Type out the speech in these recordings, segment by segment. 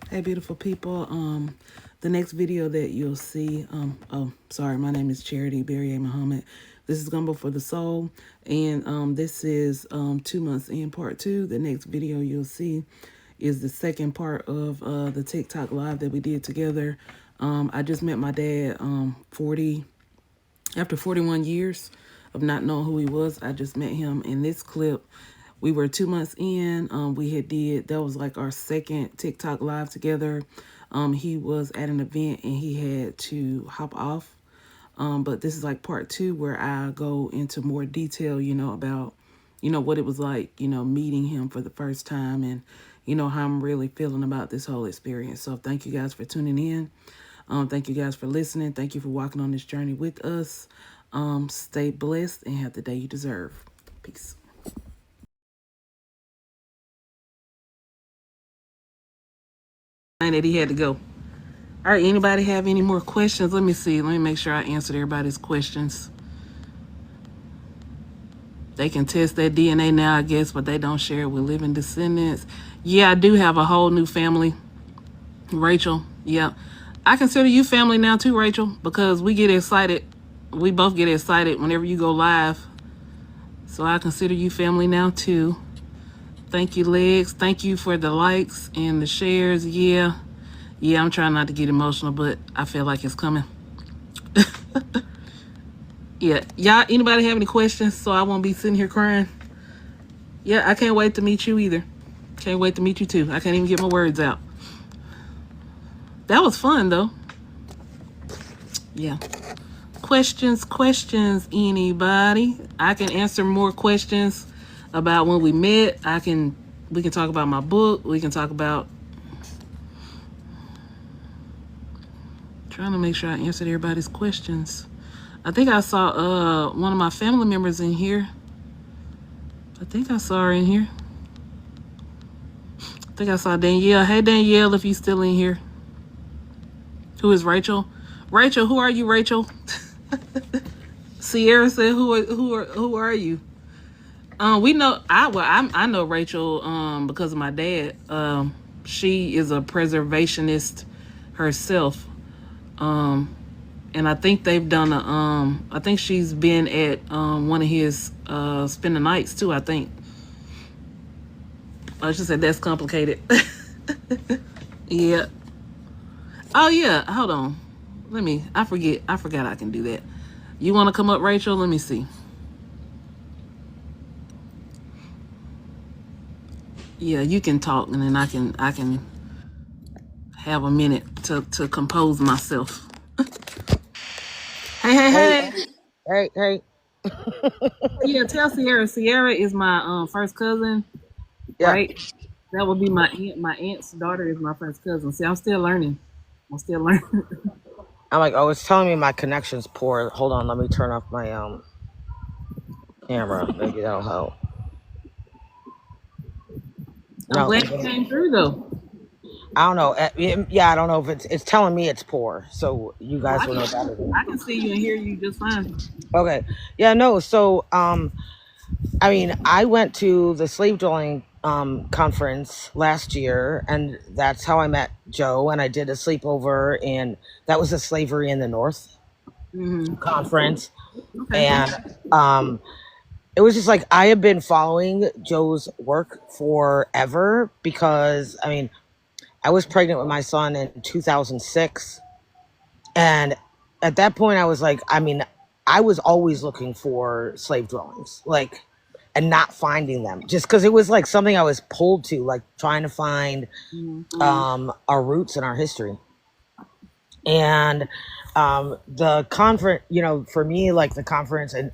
Hey, beautiful people. The next video that you'll see, oh, sorry, my name is Charity Berry A. Muhammad. This is Gumbo for the Soul, and this is 2 months in part two. The next video you'll see is the second part of the TikTok live that we did together. I just met my dad 41 years of not knowing who he was. I just met him in this clip. We were 2 months in. That was like our second TikTok live together. He was at an event and he had to hop off. But this is like part two where I go into more detail, about, what it was like, meeting him for the first time and, how I'm really feeling about this whole experience. So thank you guys for tuning in. Thank you guys for listening. Thank you for walking on this journey with us. Stay blessed and have the day you deserve. Peace. That he had to go. All right, anybody have any more questions? Let me see. Let me make sure I answered everybody's questions. They can test their DNA now, I guess, but they don't share it with living descendants. Yeah, I do have a whole new family. Rachel, yeah. I consider you family now too, Rachel, because we get excited. We both get excited whenever you go live. So I consider you family now too. Thank you, Legs. Thank you for the likes and the shares. Yeah, I'm trying not to get emotional, but I feel like it's coming. Yeah, y'all, anybody have any questions so I won't be sitting here crying? Yeah, I can't wait to meet you either. Can't wait to meet you too. I can't even get my words out. That was fun though. Yeah. Questions, anybody? I can answer more questions about when we met. We can talk about my book. We can talk about, trying to make sure I answered everybody's questions. I think I saw one of my family members in here. I think I saw her in here. I think I saw Danielle. Hey Danielle, if you still in here. Who is Rachel? Rachel, who are you, Rachel? Sierra said, "Who are you?" We know. I know Rachel because of my dad. She is a preservationist herself, and I think they've done a. I think she's been at one of his spend the nights too. I think. I just said that's complicated. Yeah. Oh yeah. Hold on. I forgot I can do that. You want to come up, Rachel? Let me see. Yeah, you can talk, and then I can have a minute to compose myself. Hey. Hey. Yeah, tell Sierra. Sierra is my first cousin, Yeah. right? That would be my aunt. My aunt's daughter is my first cousin. See, I'm still learning. I'm like, oh, it's telling me my connection's poor. Hold on, let me turn off my camera. Maybe that'll help. I'm No, glad you came through though. I don't know. Yeah, I don't know if it's telling me it's poor. So you Oh, guys will know better than me. I can see you and hear you just fine. Okay. Yeah, no. So I mean, I went to the slave dwelling conference last year, and that's how I met Joe. And I did a sleepover, and that was a Slavery in the North conference. Okay. And it was just like I have been following Joe's work forever because I mean, I was pregnant with my son in 2006, and at that point I was like, I mean, I was always looking for slave dwellings, like, and not finding them, just because it was like something I was pulled to, like trying to find our roots and our history. And the conference, for me, like the conference, and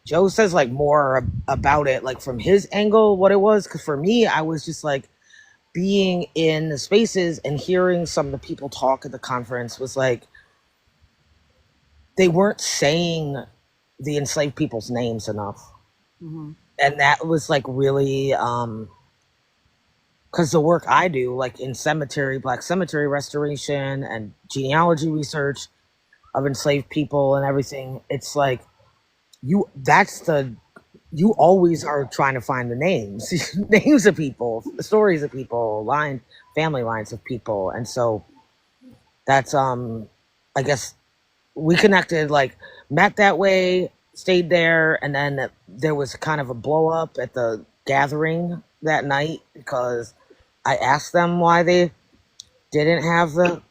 Joe says like more about it, like from his angle, what it was. Because for me, I was just like being in the spaces and hearing some of the people talk at the conference was like they weren't saying the enslaved people's names enough, and that was like really because the work I do, like in Black cemetery restoration and genealogy research of enslaved people and everything, it's like that's the you always are trying to find the names, names of people, stories of people, family lines of people, and so that's I guess we connected, like met that way, stayed there, and then there was kind of a blow up at the gathering that night because I asked them why they didn't have the,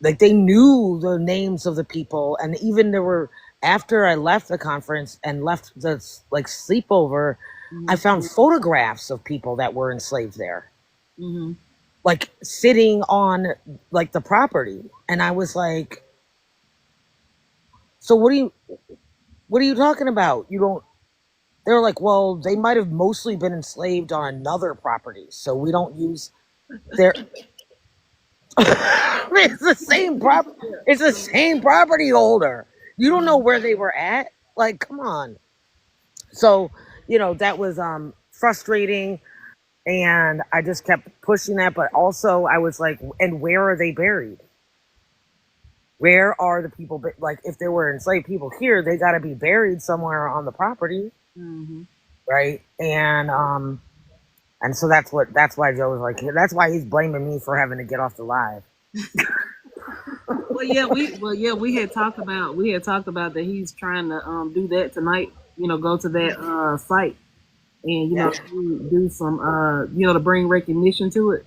like, they knew the names of the people, and even there were, after I left the conference and left the like sleepover, I Mm-hmm. found photographs of people that were enslaved there, Mm-hmm. like sitting on like the property, and I was like, so what are you talking about? You don't, they're like, well, they might have mostly been enslaved on another property, so we don't use their it's the same prop. It's the same property holder. You don't know where they were at. Like, come on. So, that was frustrating, and I just kept pushing that. But also, I was like, and where are they buried? Where are the people? Like, if there were enslaved people here, they got to be buried somewhere on the property, Mm-hmm. right? And so that's why Joe was like, that's why he's blaming me for having to get off the live. We had talked about that he's trying to do that tonight. You know, go to that site and Yeah, do some to bring recognition to it.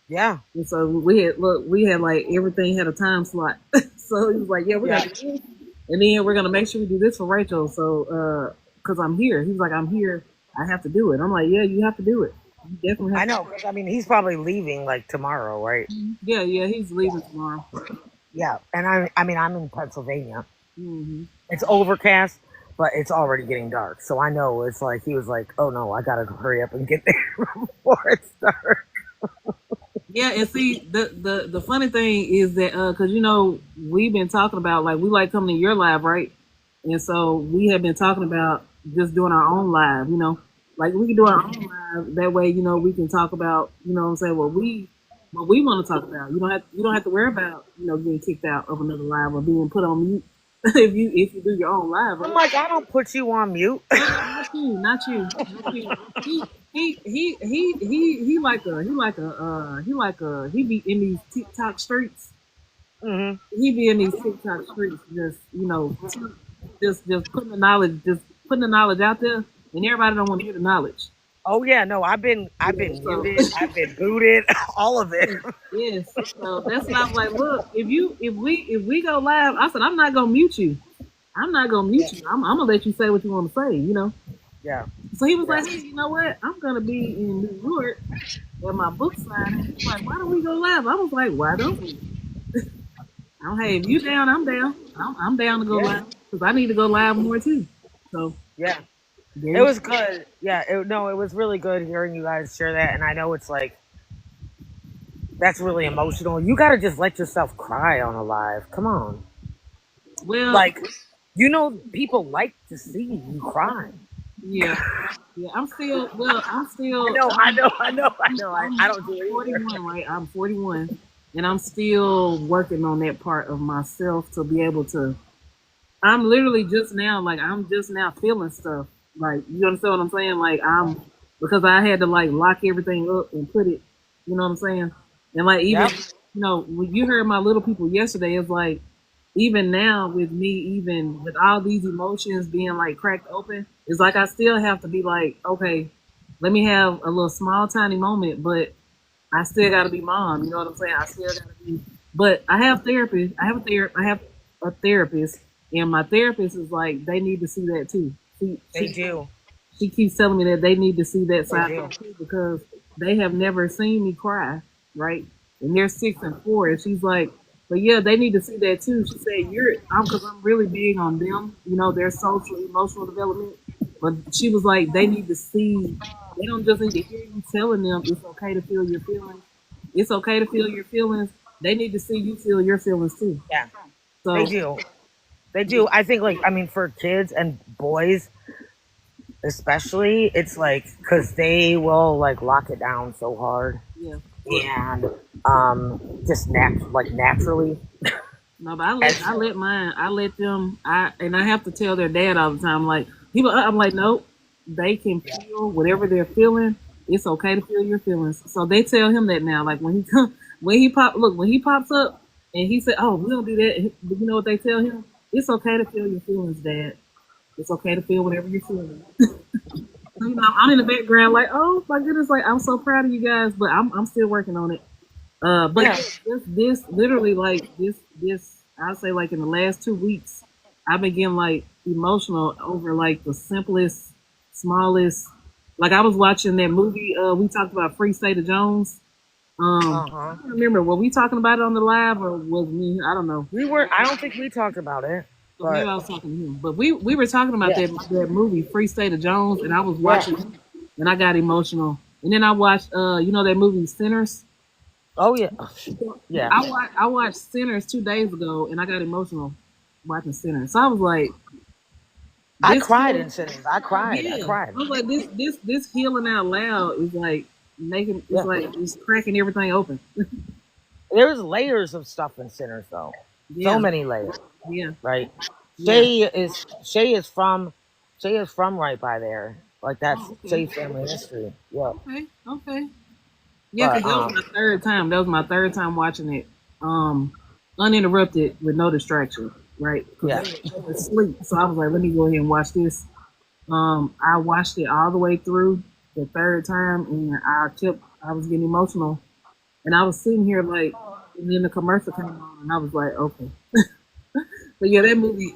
yeah, And so we had like everything had a time slot. So he was like, yeah, we're yeah, gonna do this, and then we're gonna make sure we do this for Rachel. So because I'm here, he was like, I'm here, I have to do it. I'm like, yeah, you have to do it. You definitely I have to. know. 'Cause, I mean, he's probably leaving like tomorrow, right? Yeah, yeah, he's leaving tomorrow. Yeah, and I mean, I'm in Pennsylvania. Hmm. It's overcast, but it's already getting dark. So I know it's like he was like, "Oh no, I gotta hurry up and get there before it starts." Yeah, and see the funny thing is that because we've been talking about like we like coming to your live, right? And so we have been talking about just doing our own live, like we can do our own live. That way, we can talk about, what I'm saying, what we want to talk about. You don't have to worry about getting kicked out of another live or being put on mute if you do your own live, I'm right? like, I don't put you on mute. No, no, not you. He be in these TikTok streets. Hmm. He be in these TikTok streets, just just putting the knowledge out there, and everybody don't want to hear the knowledge. Oh yeah, no, I've Yeah, been so muted, I've been booted, all of it. yes, so that's what I was like. Look, if we go live, I said I'm not gonna mute you. I'm not gonna Yeah, mute you. I'm gonna let you say what you want to say. yeah, So he was yeah, like, hey, you know what? I'm gonna be in New York at my book signing. He's like, why don't we go live? I was like, why don't we? Hey, if you down, I'm down. I'm down to go yeah, live because I need to go live more too. So yeah. there It you go. was good. Yeah, no, it was really good hearing you guys share that, and I know it's like that's really emotional. You got to just let yourself cry on a live. Come on. Well, Like, people like to see you cry. yeah, yeah. I'm I still, know, I know, I know, I I'm, know. I I'm, don't do I'm it either. 41, right? I'm 41, and I'm still working on that part of myself to be able to. I'm literally just now, like I'm just now feeling stuff. Like you understand what I'm saying? Like because I had to like lock everything up and put it. You know what I'm saying? And like even Yep. when you heard my little people yesterday, it's like even now with me, even with all these emotions being like cracked open, it's like I still have to be like, okay, let me have a little small tiny moment, but I still got to be mom. You know what I'm saying? I still got to be. But I have therapy. I have a therapist, and my therapist is like, they need to see that too. They do. She keeps telling me that they need to see that They side of do. me too because they have never seen me cry, right? And they're 6 and 4, and she's like, but yeah, they need to see that too. She said, because I'm really big on them, their social, emotional development. But she was like, they need to see. They don't just need to hear you telling them it's okay to feel your feelings. It's okay to feel your feelings. They need to see you feel your feelings too. Yeah, they So do. They do. I think, like, I mean, for kids and boys, especially, it's like, because they will, like, lock it down so hard. yeah. And, just naturally. No, but I As, let mine. I let them. I have to tell their dad all the time. Like I'm like, nope. they can feel whatever they're feeling. It's okay to feel your feelings. So they tell him that now. Like when he come, when he pop, look, when he pops up and he said, "Oh, we don't do that." You know what they tell him? It's okay to feel your feelings, Dad. It's okay to feel whatever you're feeling. You know, I'm in the background like, oh my goodness, like I'm so proud of you guys, but I'm still working on it. But Yeah. this literally like this I'll say like in the last 2 weeks, I've been getting like emotional over like the simplest, smallest. Like I was watching that movie. We talked about Free State of Jones. I Uh-huh. don't remember. Were we talking about it on the live or was me? I don't know. We were. I don't think we talked about it, Or maybe but I was talking to him. But we were talking about yeah, that movie Free State of Jones, and I was yeah. watching it, and I got emotional. And then I watched you know that movie Sinners. Oh yeah, yeah. I watched Sinners 2 days ago, and I got emotional watching Sinners. So I was like, I this cried healing, in cinemas. I cried. I yeah. cried. I was like, this healing out loud is like making it's Yeah. like it's cracking everything open. There's layers of stuff in Sinners, though. So Yeah, many layers, yeah, right? yeah. Shay is from right by there. Like that's Oh, okay, Shay's family history. Yeah, okay, okay. Yeah, but because that was my third time. That was my third time watching it, um, uninterrupted with no distraction. Right, because yeah, they were asleep. So I was like, let me go ahead and watch this. I watched it all the way through the third time, and I was getting emotional, and I was sitting here like, and then the commercial came on, and I was like, okay. But yeah, that movie,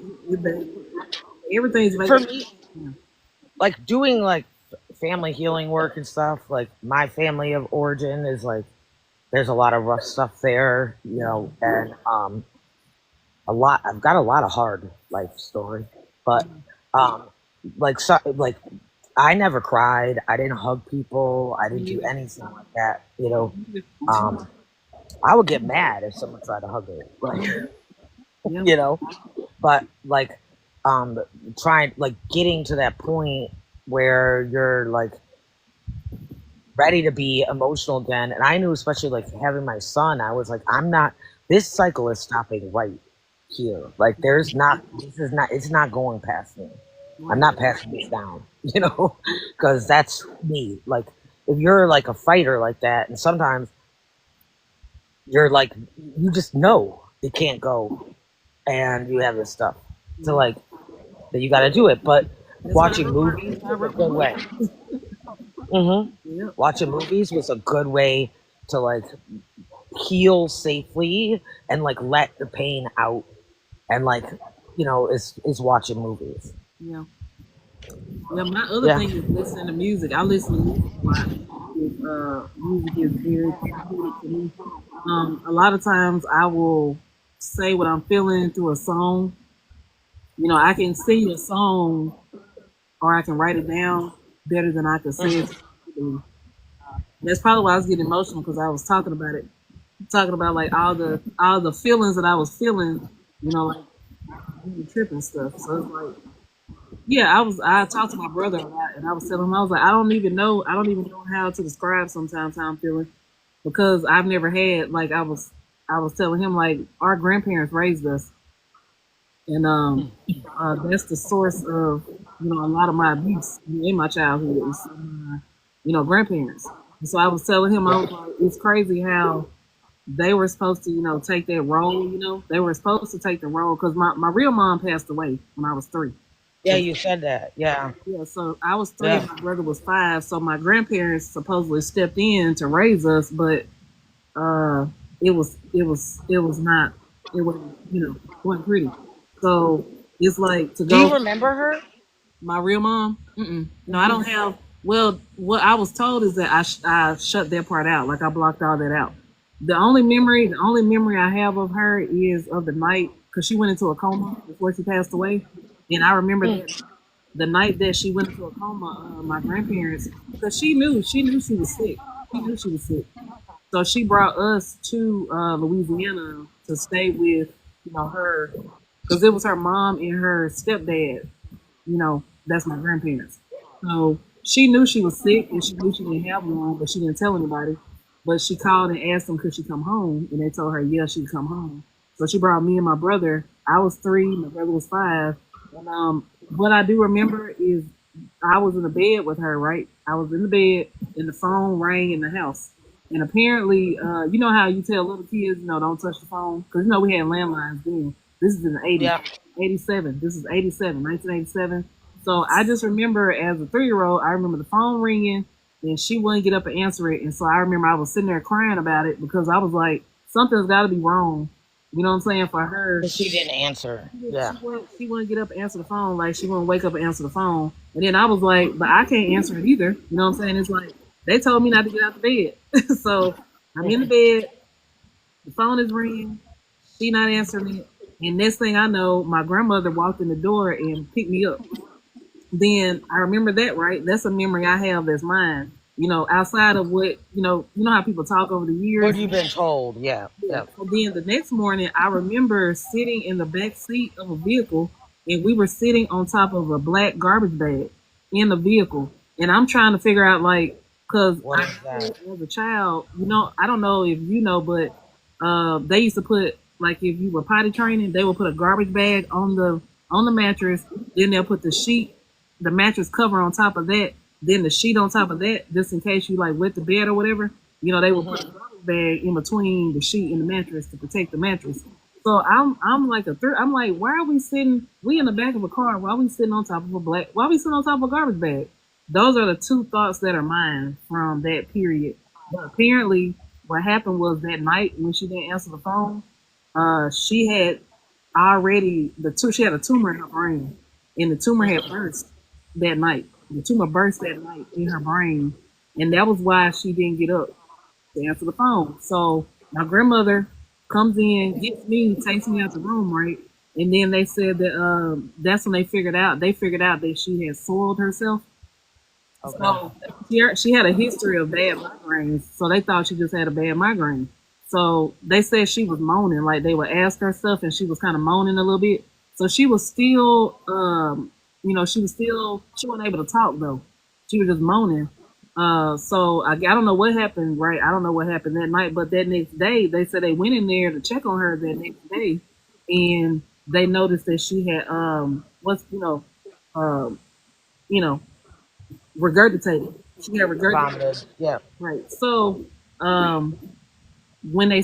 everything's for making. me, Yeah, like doing like family healing work and stuff. Like my family of origin is like there's a lot of rough stuff there, and a lot. I've got a lot of hard life story, but um, like I never cried. I didn't hug people. I me didn't do neither. anything like that. Me neither. Um, I would get mad if someone tried to hug me, like Yeah, you know. But like, um, trying like getting to that point where you're like ready to be emotional again. And I knew, especially like having my son, I was like, I'm not. This cycle is stopping right here. Like, there's not. This is not. It's not going past me. I'm right. not passing this down, because that's me. Like, if you're like a fighter like that, and sometimes you're like, you just know it can't go, and you have this stuff. So Yeah. like, that you got to do it. But That's how I watching wrote my. movies That's how I was a wrote my good book. way. Yep. Watching movies was a good way to like heal safely and like let the pain out, and like is watching movies. Yeah. Yeah. My other Yeah. thing is listening to music. I listen to music a lot. Music is very therapeutic to me. A lot of times I will say what I'm feeling through a song. You know, I can sing a song or I can write it down better than I can say it. That's probably why I was getting emotional because I was talking about it, talking about like all the feelings that I was feeling. You know, like trip and stuff. So it's like, yeah, I talked to my brother a lot, and I was telling him I was like, I don't even know how to describe sometimes how I'm feeling because I've never had like I was telling him like our grandparents raised us, and that's the source of a lot of my abuse in my childhood is my grandparents. And so I was telling him I was like, it's crazy how they were supposed to take that role. They were supposed to take the role because my real mom passed away when I was 3. Yeah, you said that. Yeah. Yeah, so I was 3 Yeah. and my brother was 5. So my grandparents supposedly stepped in to raise us, but uh, it was not it wasn't wasn't pretty. So it's like to Do you go remember her? my real mom. Mm-mm. No, I don't have. Well, what I was told is that I shut that part out. Like I blocked all that out. The only memory I have of her is of the night because she went into a coma before she passed away, and I remember that the night that she went into a coma, my grandparents, because she knew she was sick. She knew she was sick. So she brought us to Louisiana to stay with, her, because it was her mom and her stepdad. That's my grandparents. So she knew she was sick and she knew she didn't have one, but she didn't tell anybody. But she called and asked them could she come home, and they told her yeah she could come home. So she brought me and my brother. I was 3, my brother was 5, and what I do remember is I was in the bed with her, right? I was in the bed and the phone rang in the house. And apparently, you know how you tell little kids, don't touch the phone? Because, we had landlines then. This is in the 80s, Yeah. 87. This is 87, 1987. So I just remember as a 3-year old, I remember the phone ringing and she wouldn't get up and answer it. And so I remember I was sitting there crying about it because I was like, something's got to be wrong. You know what I'm saying? For her, Because she didn't answer. Yeah. she wouldn't get up and answer the phone. Like she wouldn't wake up and answer the phone. And then I was like, but I can't answer it either. You know what I'm saying? It's like they told me not to get out the bed. So I'm in the bed. The phone is ringing. She not answering it. And next thing I know, my grandmother walked in the door and picked me up. Then I remember that, right? That's a memory I have that's mine. Outside of what, how people talk over the What years. you been told? Yeah. Yeah. Yeah. So then the next morning, I remember sitting in the back seat of a vehicle, and we were sitting on top of a black garbage bag in the vehicle. And I'm trying to figure out, like, because What I is know that? as a child, I don't know if you know, but they used to put, like, if you were potty training, they would put a garbage bag on the mattress. Then they'll put the mattress cover on top of that. Then the sheet on top of that, just in case you like wet the bed or whatever. They would put a Hmm. garbage bag in between the sheet and the mattress to protect the mattress. So I'm like I'm like, why are we sitting? We in the back of a car. Why are we sitting on top of a black? Why are we sitting on top of a garbage bag? Those are the two thoughts that are mine from that period. But apparently, what happened was that night when she didn't answer the phone, she had already she had a tumor in her brain, and the tumor had burst that night. The tumor burst that night in her brain, and that was why she didn't get up to answer the phone. So my grandmother comes in, gets me, takes me out the room, right? And then they said that that's when they figured out. They figured out that she had soiled herself. Okay. So she had a history of bad migraines. So they thought she just had a bad migraine. So they said she was moaning, like they would ask her stuff, and she was kind of moaning a little bit. So she was still, she wasn't able to talk though. She was just moaning. So I don't know what happened, right? I don't know what happened that night, but that next day they said they went in there to check on her that next day, and they noticed that she had um, you know, regurgitated. She had regurgitated. Vomited. Yeah. Right. So um, when they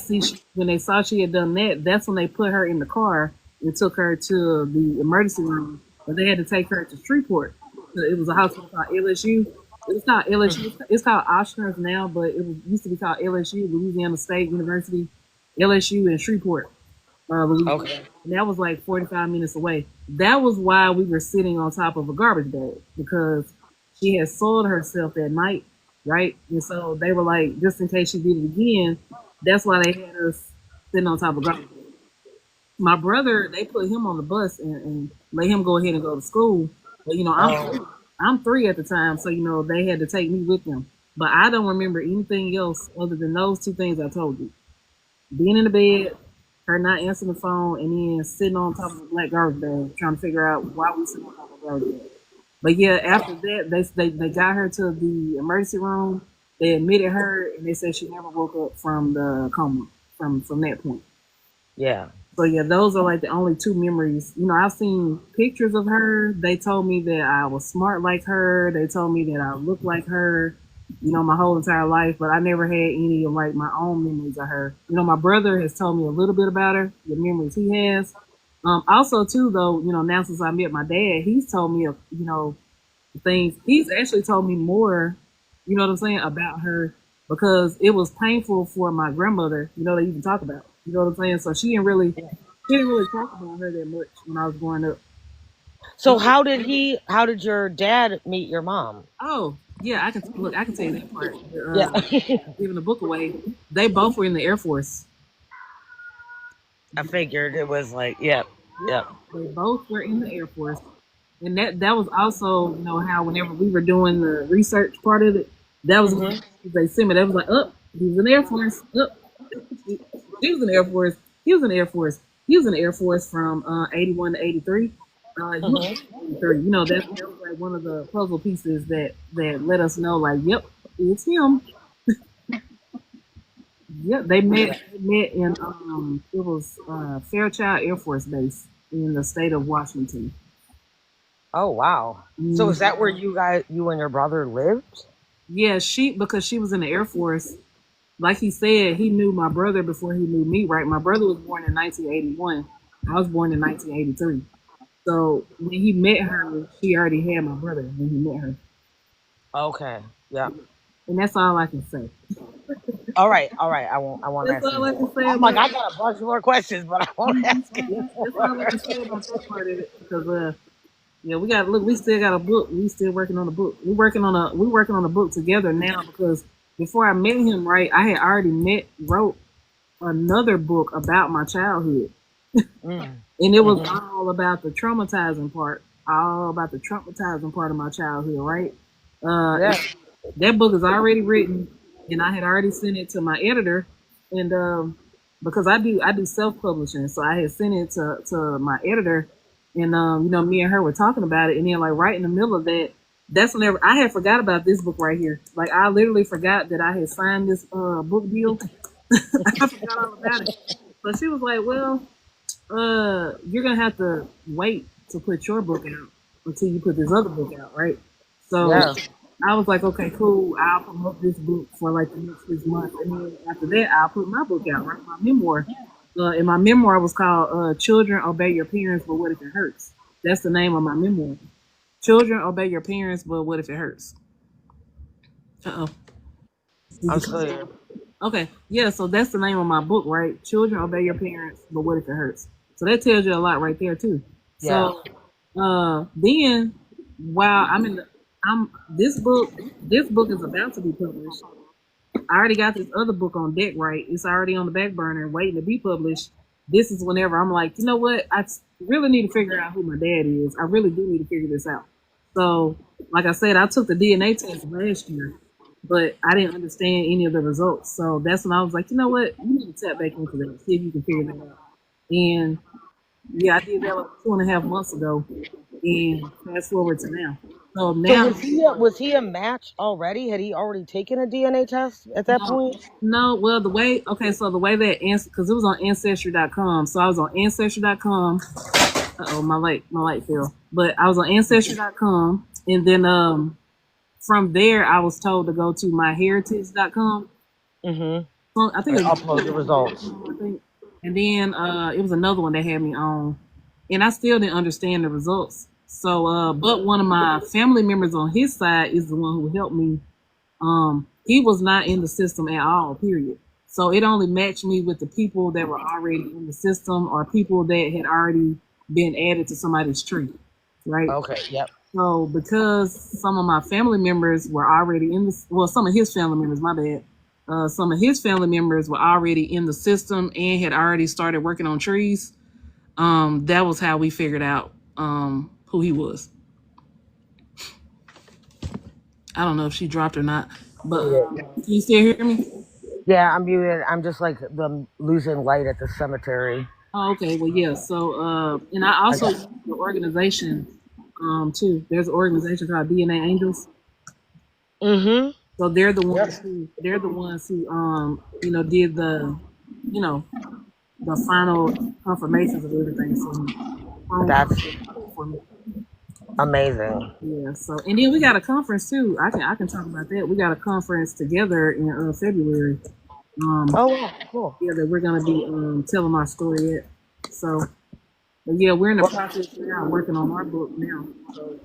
saw she had done that, that's when they put her in the car and took her to the emergency room. But they had to take her to Shreveport. It was a hospital called LSU. It was called LSU. It's called Oshner's now, but used to be called LSU, Louisiana State University, LSU in Shreveport, Louisiana. Okay. And that was like 45 minutes away. That was why we were sitting on top of a garbage bag because she had soiled herself that night, right? And so they were like, just in case she did it again, that's why they had us sitting on top of garbage bag. My brother, they put him on the bus and let him go ahead and go to school. But Oh. I'm 3 at the time, so they had to take me with them. But I don't remember anything else other than those two things I told you: being in the bed, her not answering the phone, and then sitting on top of a black garbage bag, trying to figure out why we sitting on top of a garbage bag. But yeah, after that, they got her to the emergency room. They admitted her, and they said she never woke up from the coma from that point. Yeah. So yeah, those are like the only two memories. I've seen pictures of her. They told me that I was smart like her. They told me that I looked like her. My whole entire life, but I never had any of like my own memories of her. My brother has told me a little bit about her, the memories he has. Also too, though, now since I met my dad, he's told me, things. He's actually told me more, what I'm saying, about her because it was painful for my grandmother, to even talk about. You know what I'm saying? So she didn't really talk about her that much when I was growing up. So how did your dad meet your mom? Oh, yeah, I can look. I can tell you that part. Yeah. Giving the book away. They both were in the Air Force. I figured it was like, yep. Yep, Yep. they both were in the Air Force, and that was also how whenever we were doing the research part of it, that was one of Mhm. the things they sent me. That was like, up, he was in the Air Force. Up, she was in the Air Force. He was in the Air Force. He was in the Air Force from 81 to 83. You were Mhm. 83. That was like one of the puzzle pieces that let us know, like, yep, it's him. Yep, they met in it was Fairchild Air Force Base in the state of Washington. Oh wow. So is that Mhm. where you and your brother lived? Yeah, because she was in the Air Force. Like he said, he knew my brother before he knew me. Right, my brother was born in 1981. I was born in 1983. So when he met her, she already had my brother when he met her, Okay. Yeah. and that's all I can say. All right. All right. I won't That's ask you all I can more. say I'm like, about. I got a bunch more questions, but I won't ask That's, you that's all I more. can say about that part of it. Because yeah, we got look. We still got a book. We still working on the book. We working on a book together now because before I met him, right, I had already wrote another book about my childhood. Mm. And it was Hmm. all about the traumatizing part, all about the traumatizing part of my childhood, right? And Yeah. that book is already written, and I had already sent it to my editor, and because I do self publishing, so I had sent it to my editor, and me and her were talking about it, and then like right in the middle of that, that's whenever I had forgot about this book right here. Like I literally forgot that I had signed this book deal. I forgot all about it. So she was like, "Well, you're gonna have to wait to put your book out until you put this other book out, right?" So Yeah. I was like, okay, cool. I'll promote this book for like the next 6 months, and then after that, I'll put my book out, right? My memoir. And my memoir was called "Children Obey Your Parents, but What If It Hurts?" That's the name of my memoir. Children obey your parents, but what if it hurts? Uh oh. Did I'm you? still here. Okay, yeah. So that's the name of my book, right? Children obey your parents, but what if it hurts? So that tells you a lot right there too. Yeah. So then while I'm this book is about to be published. I already got this other book on deck, right? It's already on the back burner waiting to be published. This is whenever I'm like, you know what? Really need to figure out who my dad is. I really do need to figure this out. So, like I said, I took the DNA test last year, but I didn't understand any of the results. So that's when I was like, you know what? You need to tap back into that, see if you can figure that out. And yeah, I did that like 2.5 months ago. And fast forward to now. So So now, was he a match already? Had he already taken a DNA test at that no, point? no, well, so the way that, because it was on Ancestry.com. So I was on Ancestry.com. Uh-oh, my light fell. But I was on Ancestry.com. And then from there, I was told to go to MyHeritage.com. Mm-hmm. So I think And it was upload the results. MyHeritage.com, I think. And then it was another one that had me on. And I still didn't understand the results. So, but one of my family members on his side is the one who helped me. He was not in the system at all, period. So it only matched me with the people that were already in the system or people that had already been added to somebody's tree, right? Okay. Yep. So because some of my family members were already in the, well, some of his family members, my bad, some of his family members were already in the system and had already started working on trees. That was how we figured out who he was. I don't know if she dropped or not, but can you still hear me? Yeah, I'm muted. I'm just like the losing light at the cemetery. Oh, okay. Well, yeah. So, and I I also got. use the organization, too. There's an organization called DNA Angels. Mm-hmm. So Yep. they're the ones who, did you know, the final confirmations of everything. So, phone That's for me. amazing. Yeah. So, and then we got a conference too. I can talk about that. We got a conference together in February. Um, Oh, wow, cool. yeah, that we're gonna be telling our story at. So, but yeah, we're in the Well, process now working on our book now. So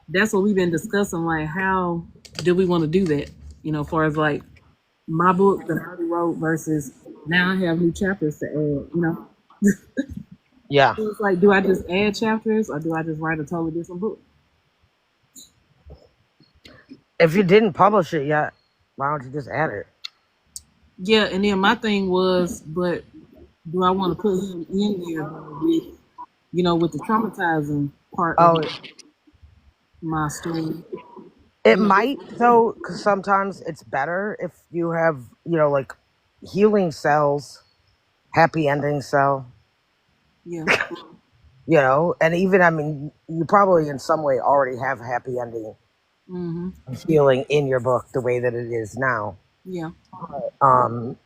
that's what we've been discussing. Like, how do we want to do that? As far as like my book that I already wrote versus now I have new chapters to add. yeah. So it's like, do I just add chapters or do I just write a totally different book? If you didn't publish it yet, why don't you just add it? Yeah, and then my thing was, but do I want to put him in there though with with the traumatizing part of Oh, my story? it You know, might though, because sometimes it's better if you have, like healing cells, happy ending cell, yeah. and even, I mean, you probably in some way already have happy ending Hmm. healing in your book the way that it is now. Yeah. Um,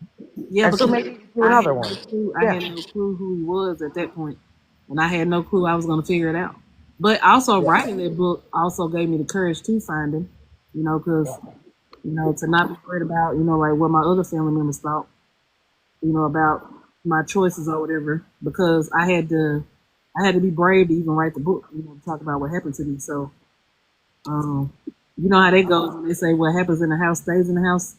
Yeah, and so because maybe you do I another had one. no clue. I Yeah. had no clue who he was at that point, and I had no clue I was going to figure it out. But also Yeah. writing that book also gave me the courage to find him. Because to not be worried about like what my other family members thought, about my choices or whatever, because I had to be brave to even write the book, to talk about what happened to me. So, you know how that goes when they say what happens in the house stays in the house.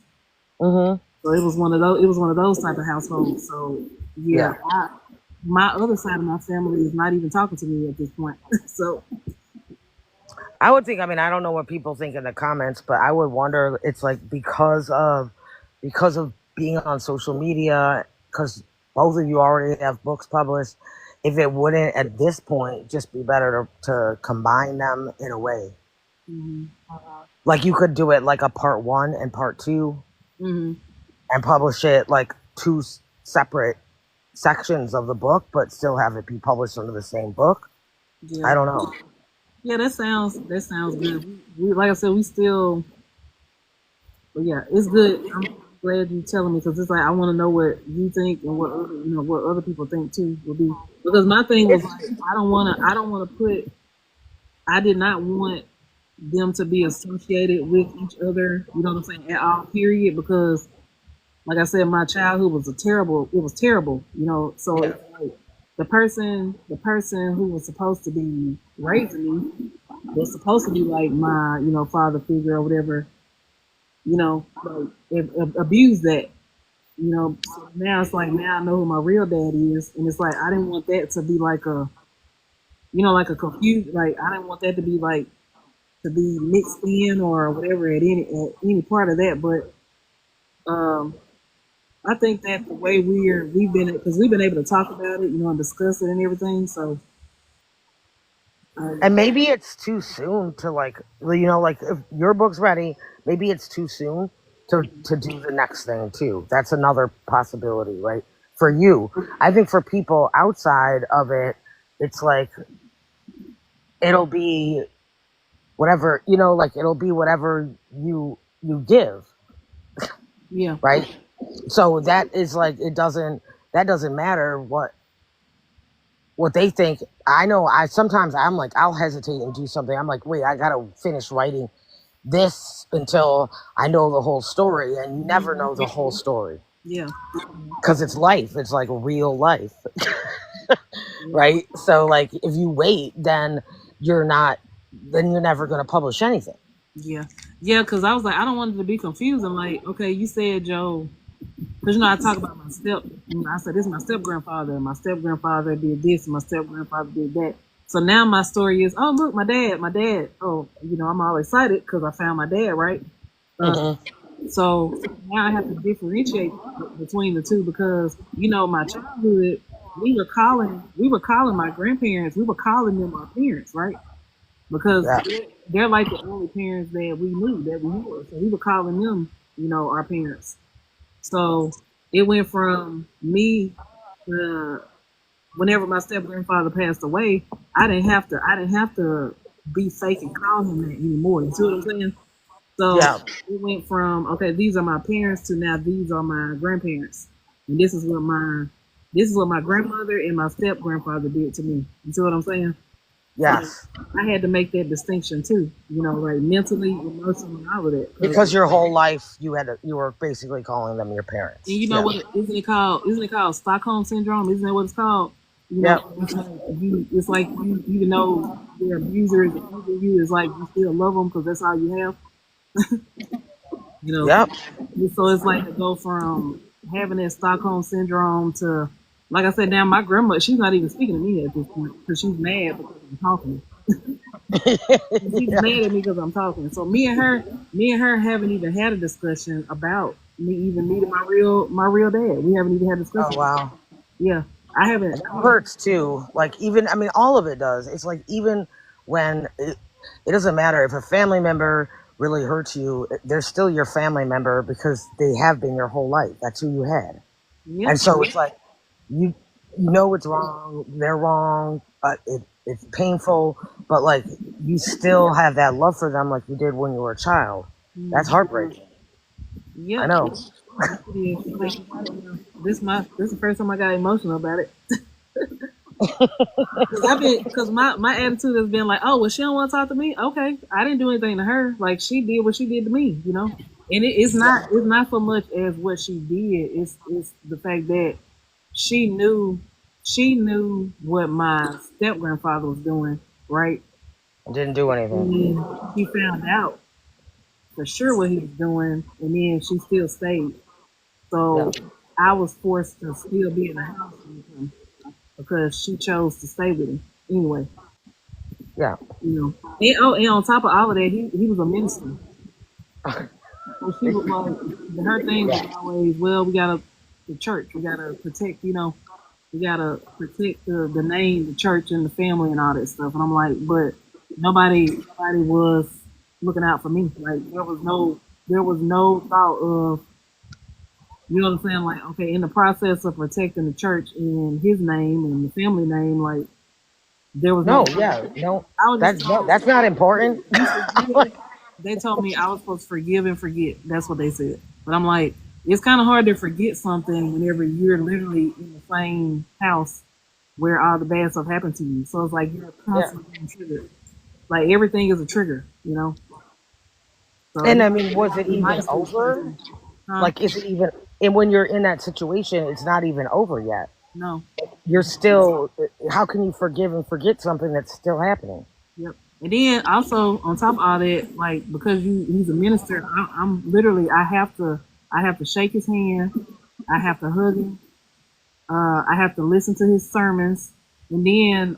Hmm. So it was one of those. It was one of those type of households. So yeah, Yeah. my other side of my family is not even talking to me at this point. So I would think. I mean, I don't know what people think in the comments, but I would wonder. It's like because of being on social media, because both of you already have books published. If it wouldn't at this point just be better to combine them in a way, hmm like you could do it like a part one and part two, hmm and publish it like two separate sections of the book, but still have it be published under the same book. I yeah, don't know. yeah, that sounds good. We like I said, we still, but yeah, it's good. I'm glad you telling me because it's like I want to know what you think and what other people think too will be, because my thing was It's like I don't want to put I did not want them to be associated with each other, you know what I'm saying, at all, period, because like I said, my childhood was terrible, so yeah, it's like the person who was supposed to be raising me was supposed to be like my, father figure or whatever, like abused that, so now it's like now I know who my real dad is, and it's like I didn't want that to be like like a confused, like I didn't want that to be like to be mixed in or whatever at any part of that. But I think that the way we've been able to talk about it, and discuss it and everything. So and maybe it's too soon to like, like if your book's ready, maybe it's too soon to do the next thing too. That's another possibility, right? For you, I think for people outside of it, it's like it'll be whatever, like it'll be whatever you give, yeah, right? So that is like that doesn't matter what they think. I know I sometimes I'm like I'll hesitate and do something. I'm like, wait, I gotta finish writing this until I know the whole story, and you never know the whole story yeah, because it's life. It's like real life, yeah, right? So like if you wait, you're not then you're never gonna publish anything. yeah, yeah. Because I was like, I don't want it to be confused. I'm like, okay, you said Joe, because I talk about my step. I said this is my step grandfather, and my step grandfather did this, and my step grandfather did that. So now my story is, oh look, my dad. Oh, I'm all excited because I found my dad, right? Uh, Hmm. so now I have to differentiate between the two because my childhood we were calling my grandparents, we were calling them our parents, right? Because Yeah. they're like the only parents that we knew that we knew. So we were calling them, our parents. So it went from me, uh, whenever my step grandfather passed away, I didn't have to be fake and call him that anymore. You see what I'm saying? So Yeah. it went from, okay, these are my parents to now these are my grandparents, and this is what my grandmother and my step grandfather did to me. You see what I'm saying? So Yes. I had to make that distinction too. Like mentally, emotionally, all of that. Because your whole life you were basically calling them your And parents. you know Yeah. what? Isn't it called? Isn't it called Stockholm syndrome? Isn't that what it's called? Yep. It's like you, even though their abuser is abusing you, it's like you still love them because that's all you have. You know, Yep. so it's like to go from having that Stockholm syndrome to, like I said, now my grandma, she's not even speaking to me at this point because she's mad because I'm talking. She's Yeah. mad at me because I'm talking. So me and her haven't even had a discussion about me even meeting my real dad. We haven't even had a Oh discussion. wow. Yeah, I haven't. And that hurts too. Like even I mean all of it does. It's like even when it doesn't matter if a family member really hurts you, they're still your family member because they have been your whole life. That's who you had. Yeah, And so it's like you you know it's wrong, they're wrong, but it's painful, but like you still have that love for them like you did when you were a child. That's mm, heartbreaking. I yep. know. Yes, it is. Like, this is the first time I got emotional about it. Cause cause my attitude has been like, oh, well, she don't want to talk to me. Okay, I didn't do anything to her. Like she did what she did to me, you know. And it's not so much as what she did. It's the fact that she knew she knew what my step grandfather was doing, right? Didn't do anything. And she found out for sure what he was doing, and then she still stayed. Yeah. So I was forced to still be in the house with him because she chose to stay with him anyway. Yeah. You know, and on top of all of that, he was a minister. So she was like, her thing was Yeah. always, well, we gotta the church, we gotta protect, you know, we gotta protect the name, the church, and the family, and all that stuff. And I'm like, but nobody was looking out for me. Like there was no thought of, you know what I'm saying? Like, okay, in the process of protecting the church and his name and the family name, like there was no. No. Yeah. No. I was just That's no. told, That's not important. you forgive. They told me I was supposed to forgive and forget. That's what they said. But I'm like, it's kind of hard to forget something whenever you're literally in the same house where all the bad stuff happened to you. So it's like you're Yeah. constantly being triggered. Like everything is a trigger, you know. So And I mean, was it it even might still trigger over? me. Huh? Like, is it even? And when you're in that situation, it's not even over yet. No. You're still. How can you forgive and forget something that's still happening? Yep. And then also on top of all that, like because he's a minister, I'm literally I have to shake his hand, I have to hug him, I have to listen to his sermons, and then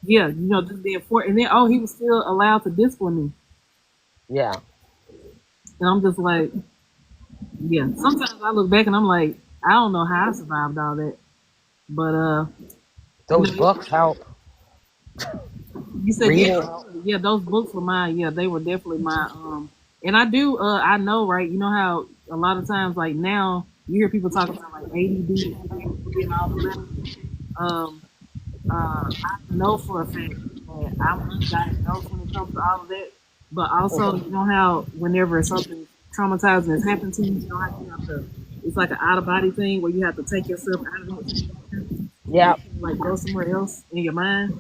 yeah, you know, just being for, and then oh, he was still allowed to discipline me, Yeah. and I'm just like, yeah. Sometimes I look back and I'm like, I don't know how I survived all that, but you Those know, books help. you said yeah, Reading. yeah. Those books were mine. Yeah, they were definitely my. And I do. I know, right? You know how a lot of times, like now, you hear people talking about like ADD and all the letters. Um, I know for a fact that I'm undiagnosed when it comes to all of that. But also, you know how whenever something traumatizing has happened to you, you know how you have to. It's like an out of body thing where you have to take yourself out of it and Yeah. like go somewhere else in your mind.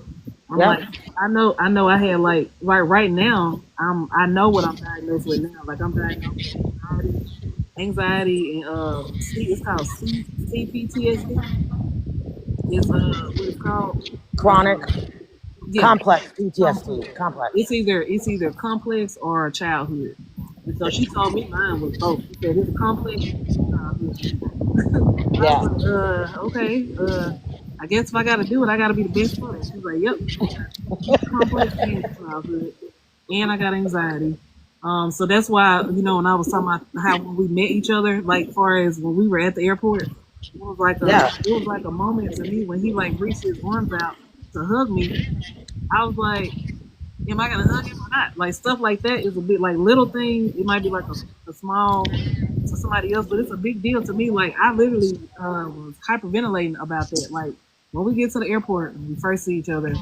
I'm Yeah. like, I know I had like right now, I know what I'm diagnosed with now. Like I'm diagnosed with anxiety and it's called CPTSD. It's what it's called. Chronic, Yeah, complex PTSD. complex. Complex. It's either complex or childhood. And so she told me mine was both. She said it's complex childhood. I was Yeah. like, okay, I guess if I gotta do it, I gotta be the best for it. She's like, yep, I got complex and childhood, and I got anxiety. So that's why, you know, when I was talking about how when we met each other, like far as when we were at the airport, Yeah. it was like a moment to me when he like reached his arms out to hug me. I was like, am I gonna hug him or not? Like stuff like that is a bit like little thing. It might be like a small to somebody else, but it's a big deal to me. Like I literally was hyperventilating about that. Like when we get to the airport and we first see each other,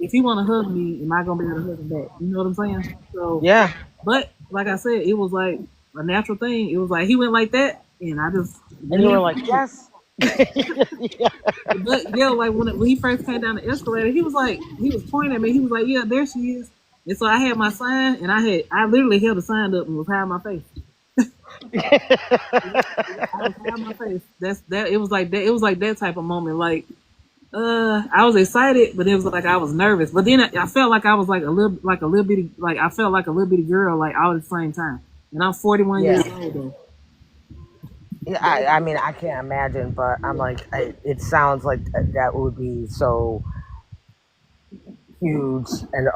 if he want to hug me, am I gonna be able to hug him back? You know what I'm saying? So, Yeah. but like I said, it was like a natural thing. It was like he went like that, and I just And went you in. were like, yes. Yeah. But yeah, like when he first came down the escalator, he was pointing at me. He was like, "Yeah, there she is." And so I had my sign, and I literally held the sign up and was hiding my face. I was hiding my face. That's that. It was like that. It was like that type of moment. Like I was excited, but it was like I was nervous. But then I felt like I was like a little bitty, like I felt like a little bitty girl, like all at the same time. And I'm 41 Yeah. years old though. Yeah, I mean, I can't imagine, but I'm like, it sounds like that would be so huge and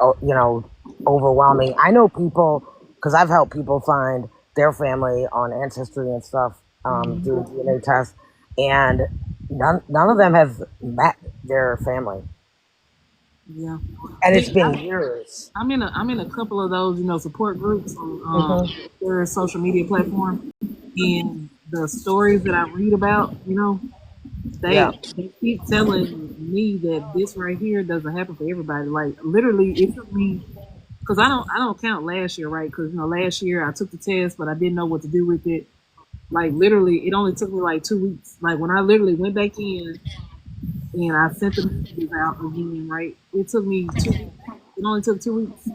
overwhelming. I know people because I've helped people find their family on Ancestry and stuff, Mhm. do DNA tests, and none of them have met their family, Yeah. and it's See, been years. I'm in a couple of those, you know, support groups on Hmm. their social media platform, and the stories that I read about, you know, Yeah, they keep telling me that this right here doesn't happen for everybody. Like literally, it took me because I don't count last year, right? Because you know, last year I took the test, but I didn't know what to do with it. Like literally, it only took me like 2 weeks. Like when I literally went back in, and I sent the messages out again. Right, it took me 2 weeks. It only took 2 weeks.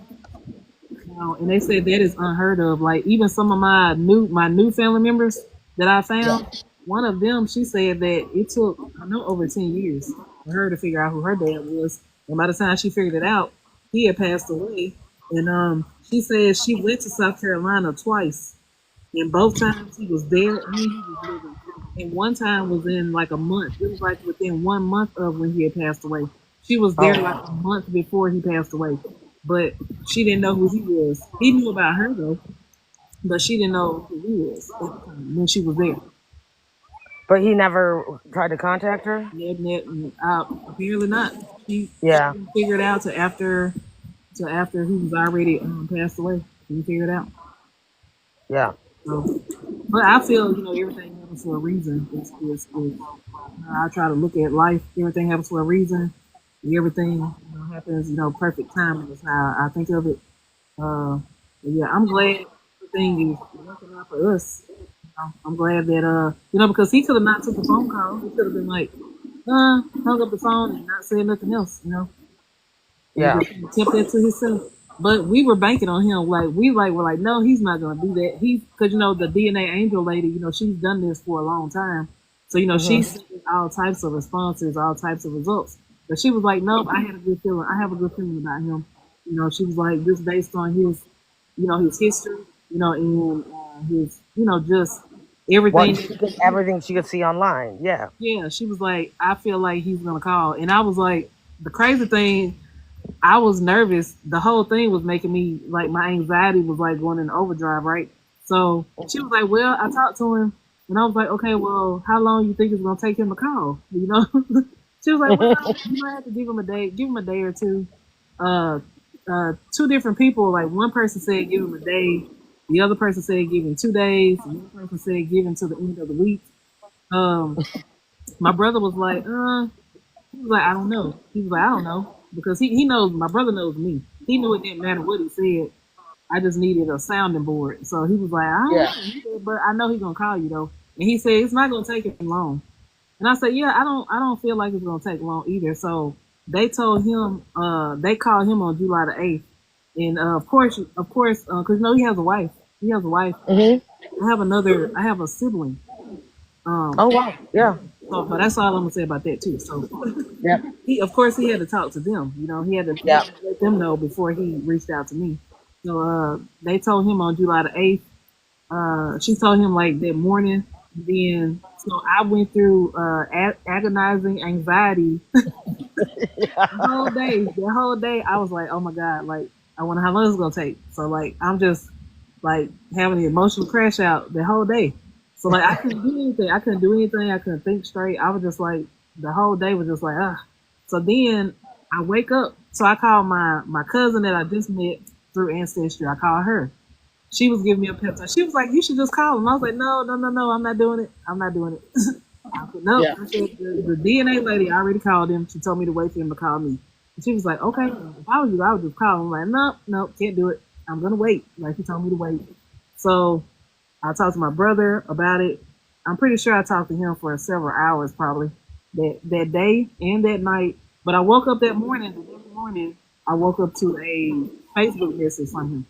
And they said that is unheard of. Like even some of my new family members that I Yeah. found, one of them, she said that it took I know over 10 years for her to figure out who her dad was. And by the time she figured it out, he had passed away. And she said she went to South Carolina twice, and both times he was there and he was living. And one time was in like a month. It was like within 1 month of when he had passed away. She was Oh there like a wow. month before he passed away. But she didn't know who he was. He knew about her though, but she didn't know who he was at the time when she was there. But he never tried to contact her. Apparently not. She Yeah. didn't figure it out to after he was already passed away. She didn't figure it out. Yeah. So, but I feel everything happens for a reason. I try to look at life. Everything happens for a reason. Everything happens. Perfect timing is how I think of it. But yeah, I'm glad everything is working out for us. I'm glad that because he could have not took the phone call. He could have been like, hung up the phone and not said nothing else. And Yeah. just kept that to himself. But we were banking on him. Like were like, no, he's not gonna do that. Because the DNA angel lady, she's done this for a long time. So Mhm. she's seen all types of responses, all types of results. But she was like, nope, I had a good feeling. I have a good feeling about him. She was like, just based on his history, and his, just everything. Everything she could see online. Yeah. Yeah, she was like, I feel like he's gonna call, and I was like, the crazy thing, I was nervous. The whole thing was making me like my anxiety was like going in overdrive, right? So she was like, "Well, I talked to him, and I was like, okay, well, how long you think it's gonna take him to call?" She was like, "Well, you might have to give him a day or two." Uh, two different people, like one person said give him a day, the other person said give him 2 days, and the other person said give him to the end of the week. Um, my brother was like, he was like, I don't know. He was like, I don't know. Because he knows, my brother knows me. He knew it didn't matter what he said. I just needed a sounding board. So he was like, I don't know. Yeah. He said, but I know he's gonna call you though. And he said it's not gonna take him long. And I said, yeah, I don't feel like it's gonna take long either. So they told him, they called him on July the 8th. And of course, because he has a wife. He has a wife. Mhm. I have a sibling. Um, Oh wow. Yeah. but that's all I'm gonna say about that too. So Yep. of course he had to talk to them. He Yeah. had to let them know before he reached out to me. So they told him on July the 8th. She told him like that morning. Then so I went through agonizing anxiety the whole day. The whole day I was like, oh my god, like I wonder how long it's gonna take. So like I'm just like having an emotional crash out the whole day. So like I couldn't do anything. I couldn't do anything. I couldn't think straight. I was just like the whole day was just like ah. So then I wake up. So I called my cousin that I just met through ancestry. I called her. She was giving me a pep talk. She was like, "You should just call him." I was like, "No, no, no, no. I'm not doing it. I'm not doing it." I said, "No." Yeah. I said, the DNA lady I already called him. She told me to wait for him to call me. And she was like, "Okay, if I was you, I would just call him." I'm like, "No, no, can't do it. I'm gonna wait." Like she told me to wait. So I talked to my brother about it. I'm pretty sure I talked to him for several hours, probably that day and that night. But I woke up that morning. The next morning, I woke up to a Facebook message from him.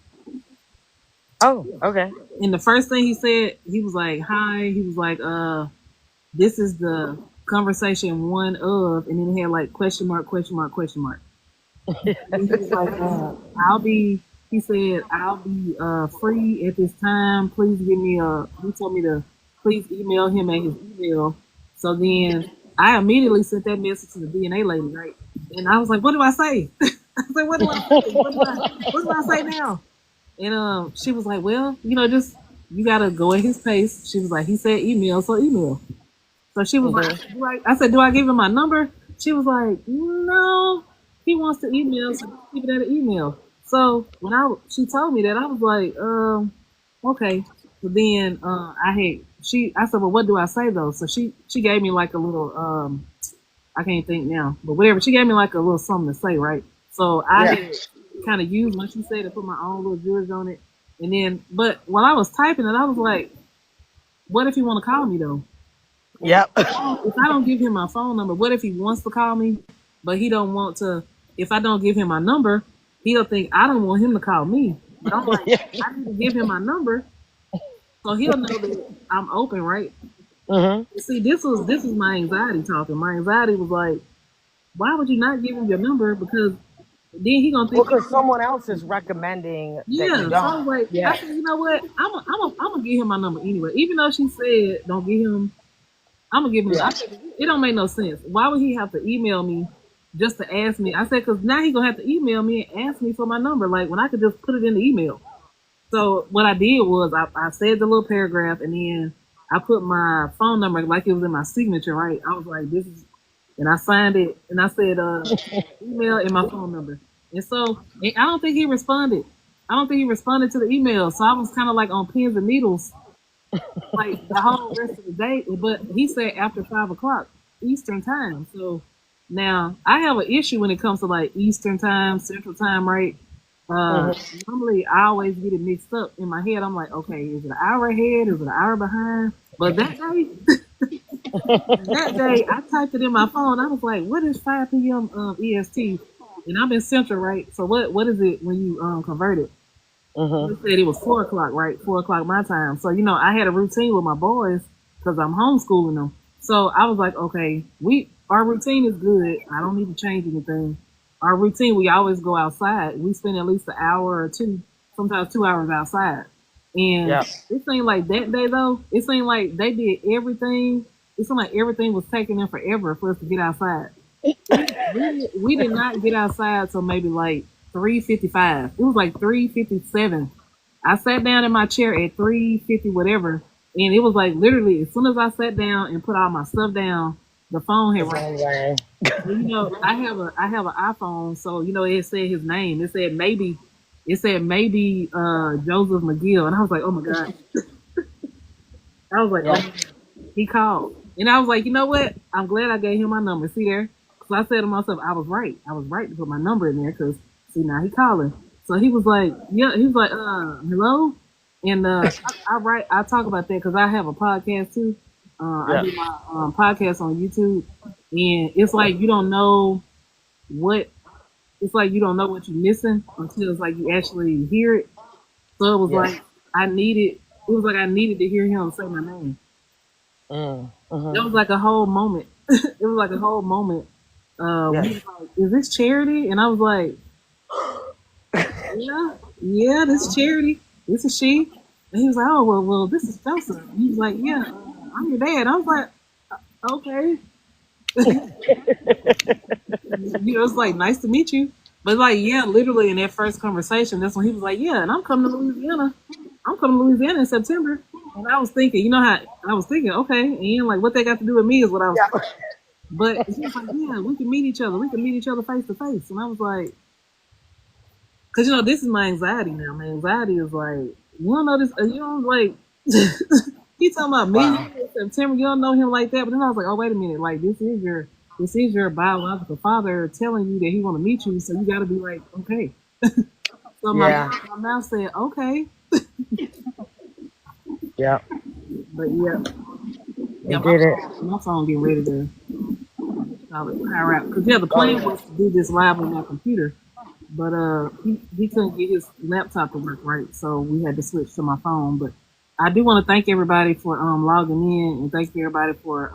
Oh. Okay. And the first thing he said, he was like, "Hi." He was like, this is the conversation one of," and then he had like question mark, question mark, question mark. And he was like, I'll be, he said, "I'll be free at this time. Please give me he told me to please email him at his email." So then I immediately sent that message to the DNA lady, right? And I was like, what do I say? I said, what do I say? What do I say now? And she was like, well, just you gotta go at his pace. She was like, he said email, so email. So she was Mhm. like, I said, do I give him my number? She was like, no, he wants to email, so just keep it at an email. So when she told me that, I was like, okay. So then I said, well, what do I say though? So she gave me like a little I can't think now, but whatever. She gave me like a little something to say, right? So I Yeah. had kind of used what she said to put my own little jewels on it, and then but while I was typing it, I was like, what if you want to call me though? And Yep. if I don't give him my phone number, what if he wants to call me, but he don't want to? If I don't give him my number, he'll think I don't want him to call me. But I'm like, I need to give him my number so he'll know that I'm open, right? Hmm. See, this was my anxiety talking. My anxiety was like, why would you not give him your number? Because then he gonna think, Because someone else is recommending that you yeah. So I don't. was like, I Yeah. said, you know what? I'm gonna give him my number anyway. Even though she said don't give him, I'm gonna give him. Yeah. I said it don't make no sense. Why would he have to email me just to ask me? I said because now he gonna have to email me and ask me for my number. Like when I could just put it in the email. So what I did was I said the little paragraph and then I put my phone number like it was in my signature, right? I was like, this is, and I signed it and I said, email and my phone number. And so and I don't think he responded. I don't think he responded to the email. So I was kind of like on pins and needles, like the whole rest of the day. But he said after 5 o'clock Eastern time. So now I have an issue when it comes to like Eastern time, Central time, right? Uh, Hmm. Normally I always get it mixed up in my head. I'm like, okay, is it an hour ahead? Is it an hour behind? But that day, I typed it in my phone. I was like, what is 5 p.m. EST? And I'm in Central, right? So what is it when you convert it? Hmm. It said it was 4 o'clock, right? 4 o'clock my time. So I had a routine with my boys because I'm homeschooling them. So I was like, okay, we our routine is good. I don't need to change anything. Our routine, we always go outside. We spend at least an hour or two, sometimes 2 hours outside. And Yeah. it seemed like that day though, it seemed like they did everything. It seemed like everything was taking them forever for us to get outside. We did not get outside till maybe like 3:55. It was like 3:57. I sat down in my chair at 3:50 whatever, and it was like literally as soon as I sat down and put all my stuff down, the phone had The rang. phone rang. And, I have an iPhone, so it said his name. It said maybe Joseph McGill, and I was like, oh my god. I was like, Yeah. oh, he called. And I was like, you know what? I'm glad I gave him my number. See there? Because I said to myself, I was right. I was right to put my number in there because, see, now he calling. So he was like, yeah, he was like, hello? And I talk about that because I have a podcast too. I Yeah. do my podcast on YouTube. And it's like what, it's like you don't know what you're missing until it's like you actually hear it. So it was Yeah. like, I needed to hear him say my name. Mm. It Hmm. was like a whole moment. It was like a whole moment. He Yes. was like, "Is this charity?" And I was like, "Yeah, yeah, this is charity. This is she." And he was like, "Oh, well, this is Joseph." He was like, "Yeah, I'm your dad." I was like, "Okay." It's like nice to meet you. But like, yeah, literally in that first conversation, that's when he was like, "Yeah, and I'm coming to Louisiana. I'm coming to Louisiana in September." And I was thinking, how I was thinking, okay, and like what they got to do with me is what I was. Yeah. But he was like, yeah, we can meet each other. We can meet each other face to face. And I was like, because this is my anxiety now. My anxiety is like, you don't know this. You don't like. He talking about meeting Wow. him in September. You don't know him like that. But then I was like, oh wait a minute. Like this is your biological father telling you that he want to meet you. So you got to be like, okay. So my Yeah. mouth, my mouth said, okay. Yeah. But yeah, We yeah, did it. my phone getting ready to power out. Because the Oh plan yeah. was to do this live on my computer. But he couldn't get his laptop to work right, so we had to switch to my phone. But I do want to thank everybody for logging in, and thank everybody for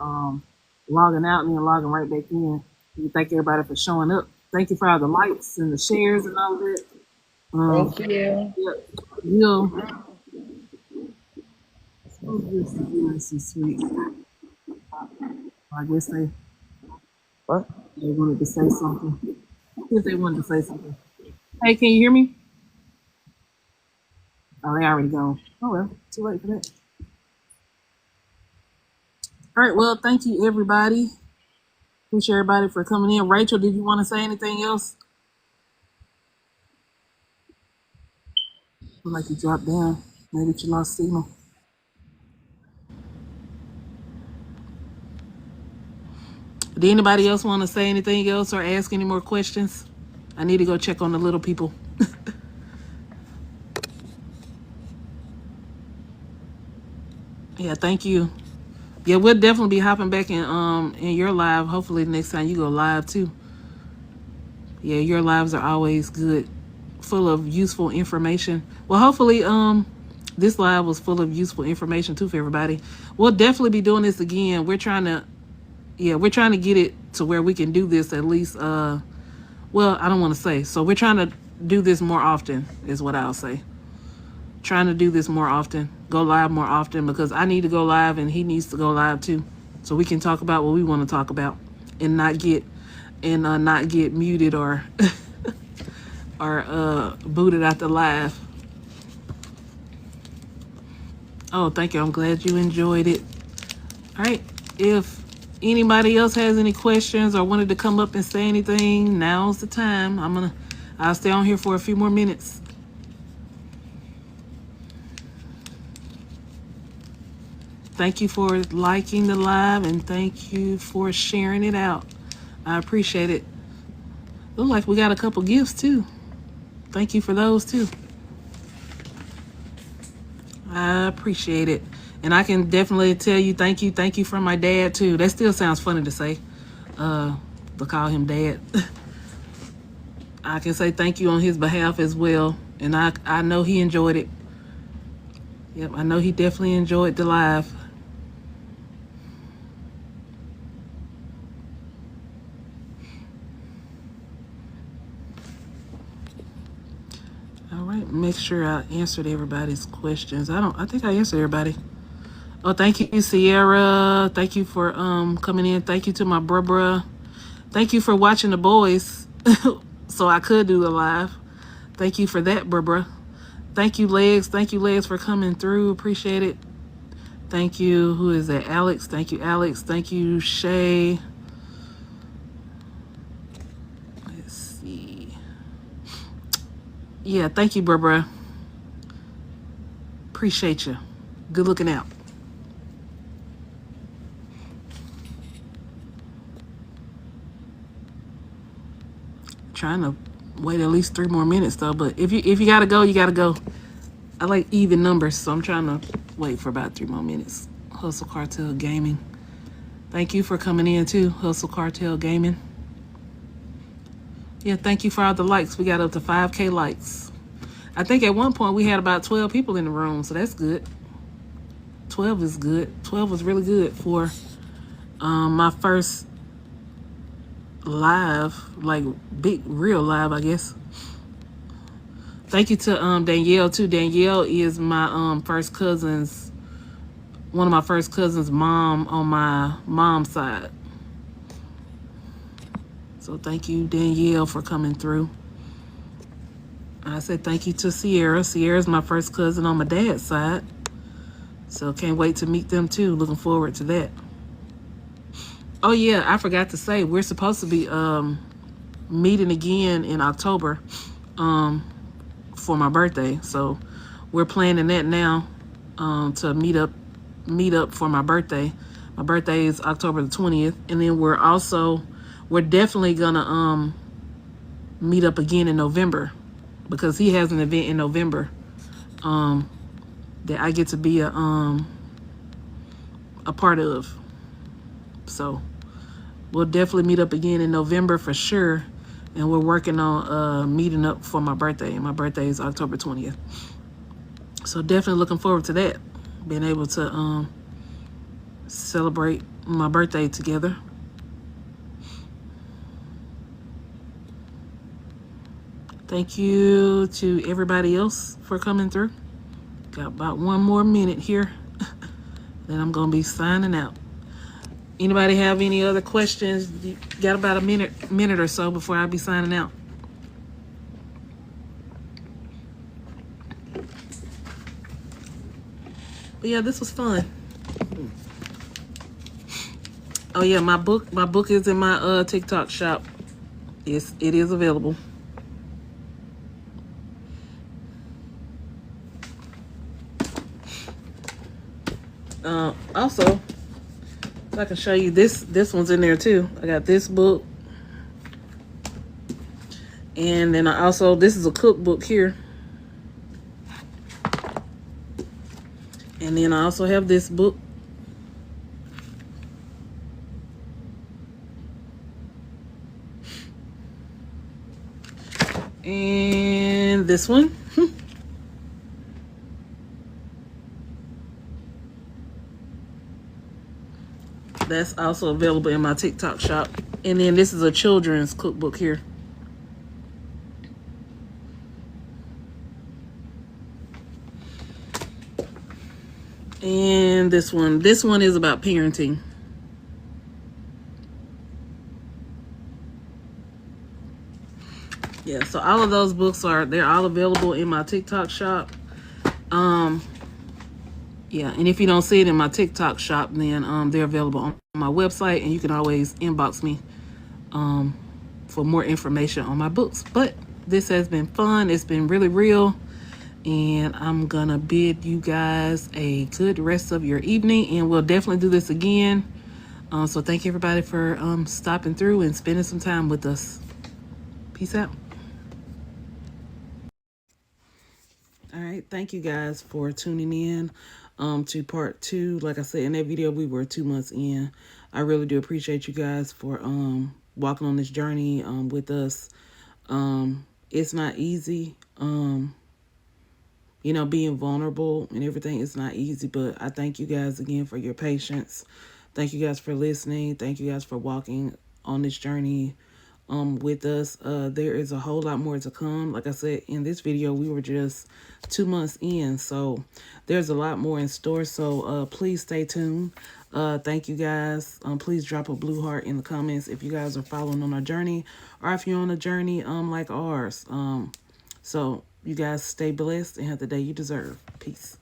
logging out and then logging right back in. And thank everybody for showing up. Thank you for all the likes and the shares and all of that. Thank you. Yeah, we'll. This is sweet. I guess What? they wanted to say something. See if they wanted to say something. Hey, can you hear me? Oh, they already gone. Oh well, too late for that. All right. Well, thank you everybody. Appreciate everybody for coming in. Rachel, did you want to say anything else? Look like you dropped down. Maybe you lost signal. Did anybody else want to say anything else or ask any more questions? I need to go check on the little people. Yeah, thank you. Yeah, we'll definitely be hopping back in your live. Hopefully next time you go live too. Yeah, your lives are always good, full of useful information. Well, hopefully this live was full of useful information too for everybody. We'll definitely be doing this again. We're trying to get it to where we can do this at least well, I don't want to say. So we're trying to do this more often is what I'll say. Trying to do this more often, go live more often, because I need to go live and he needs to go live too, so we can talk about what we want to talk about and not get muted or or booted out the live. Oh, thank you. I'm glad you enjoyed it. All right. If anybody else has any questions or wanted to come up and say anything, now's the time. I'll stay on here for a few more minutes. Thank you for liking the live and thank you for sharing it out. I appreciate it. Look like we got a couple gifts too. Thank you for those too. I appreciate it. And I can definitely tell you thank you from my dad too. That still sounds funny to say. To call him dad. I can say thank you on his behalf as well. And I know he enjoyed it. Yep, I know he definitely enjoyed the live. All right, make sure I answered everybody's questions. I think I answered everybody. Oh, thank you, Sierra. Thank you for coming in. Thank you to my bruh. Thank you for watching the boys so I could do the live. Thank you for that, bruh. Thank you, Legs. Thank you, Legs, for coming through. Appreciate it. Thank you. Who is that? Alex. Thank you, Alex. Thank you, Shay. Let's see. Yeah, thank you, bruh. Appreciate you. Good looking out. Trying to wait at least 3 more minutes though, but if you gotta go, you gotta go. I like even numbers, so I'm trying to wait for about 3 more minutes. Hustle Cartel Gaming. Thank you for coming in too, Hustle Cartel Gaming. Yeah, thank you for all the likes. We got up to 5K likes. I think at one point we had about 12 people in the room, so that's good. 12 is good. 12 was really good for my first live, like big real live, I guess. Thank you to Danielle too. Danielle is my first cousin's, one of my first cousin's mom on my mom's side. So thank you, Danielle, for coming through. I said thank you to Sierra. Sierra's my first cousin on my dad's side. So can't wait to meet them too. Looking forward to that. Oh yeah, I forgot to say, we're supposed to be meeting again in October for my birthday. So we're planning that now to meet up for my birthday. My birthday is October the 20th. And then we're definitely gonna meet up again in November, because he has an event in November that I get to be a part of. So we'll definitely meet up again in November for sure. And we're working on meeting up for my birthday. And my birthday is October 20th. So definitely looking forward to that. Being able to celebrate my birthday together. Thank you to everybody else for coming through. Got about 1 more minute here. Then I'm going to be signing out. Anybody have any other questions? Got about a minute or so before I'll be signing out. But yeah, this was fun. Oh yeah, my book is in my TikTok shop. Yes, it is available. Also, I can show you this one's in there too. I got this book, and then I also, this is a cookbook here, and then I also have this book. And this one. That's also available in my TikTok shop. And then this is a children's cookbook here. And this one. This one is about parenting. Yeah, so all of those books they're all available in my TikTok shop. Yeah, and if you don't see it in my TikTok shop, then they're available on my website, and you can always inbox me for more information on my books. But this has been fun. It's been really real. And I'm going to bid you guys a good rest of your evening. And we'll definitely do this again. So thank you, everybody, for stopping through and spending some time with us. Peace out. All right. Thank you guys for tuning in to part 2. Like I said, in that video, we were 2 months in. I really do appreciate you guys for walking on this journey with us. It's not easy. Being vulnerable and everything is not easy, but I thank you guys again for your patience. Thank you guys for listening. Thank you guys for walking on this journey with us. There is a whole lot more to come. Like I said, in this video, we were just 2 months in, so there's a lot more in store. So please stay tuned. Thank you guys. Please drop a blue heart in the comments if you guys are following on our journey, or if you're on a journey like ours. So you guys stay blessed and have the day you deserve. Peace.